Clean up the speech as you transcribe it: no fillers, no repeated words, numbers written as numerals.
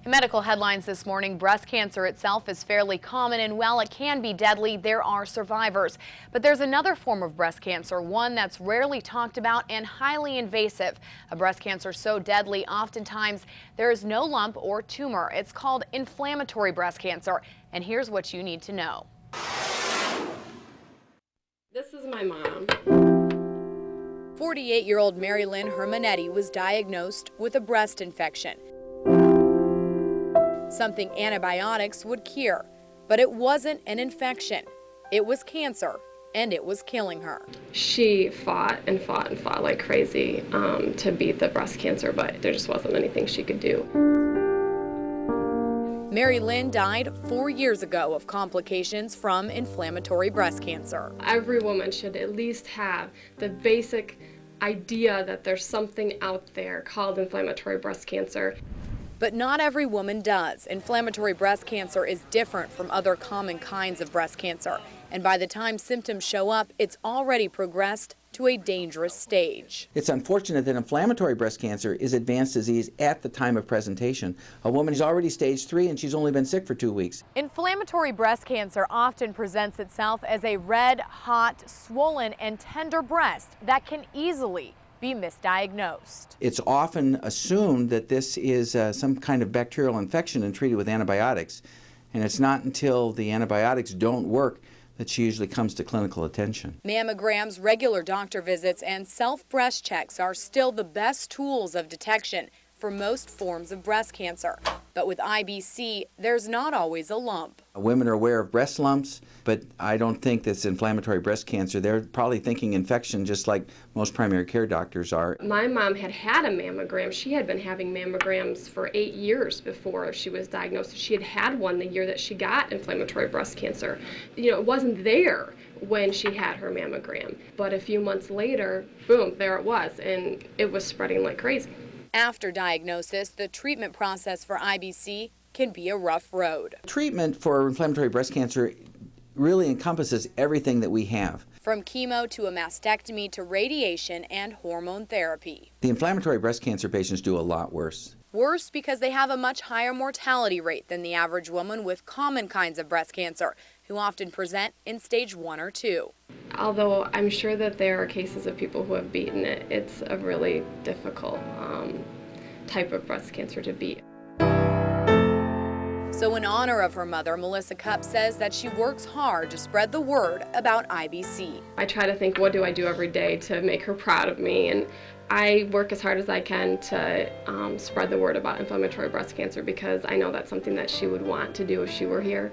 In medical headlines this morning, breast cancer itself is fairly common, and while it can be deadly, there are survivors. But there's another form of breast cancer, one that's rarely talked about and highly invasive. A breast cancer so deadly, oftentimes there is no lump or tumor. It's called inflammatory breast cancer. And here's what you need to know. This is my mom. 48-year-old Mary Lynn Hermanetti was diagnosed with a breast infection, something antibiotics would cure. But it wasn't an infection. It was cancer, and it was killing her. She fought and fought and fought like crazy to beat the breast cancer, but there just wasn't anything she could do. Mary Lynn died 4 years ago of complications from inflammatory breast cancer. Every woman should at least have the basic idea that there's something out there called inflammatory breast cancer. But not every woman does. Inflammatory breast cancer is different from other common kinds of breast cancer. And by the time symptoms show up, it's already progressed to a dangerous stage. It's unfortunate that inflammatory breast cancer is advanced disease at the time of presentation. A woman is already stage 3 and she's only been sick for 2 weeks. Inflammatory breast cancer often presents itself as a red, hot, swollen, and tender breast that can easily be misdiagnosed. It's often assumed that this is some kind of bacterial infection and treated with antibiotics. And it's not until the antibiotics don't work that she usually comes to clinical attention. Mammograms, regular doctor visits, and self-breast checks are still the best tools of detection for most forms of breast cancer. But with IBC, there's not always a lump. Women are aware of breast lumps, but I don't think that's inflammatory breast cancer. They're probably thinking infection just like most primary care doctors are. My mom had had a mammogram. She had been having mammograms for 8 years before she was diagnosed. She had had one the year that she got inflammatory breast cancer. You know, it wasn't there when she had her mammogram. But a few months later, boom, there it was, and it was spreading like crazy. After diagnosis, the treatment process for IBC can be a rough road. Treatment for inflammatory breast cancer really encompasses everything that we have. From chemo to a mastectomy to radiation and hormone therapy. The inflammatory breast cancer patients do a lot worse. Worse because they have a much higher mortality rate than the average woman with common kinds of breast cancer, who often present in stage 1 or 2. Although I'm sure that there are cases of people who have beaten it, it's a really difficult type of breast cancer to beat. So in honor of her mother, Melissa Cupp says that she works hard to spread the word about IBC. I try to think, what do I do every day to make her proud of me? And I work as hard as I can to spread the word about inflammatory breast cancer because I know that's something that she would want to do if she were here.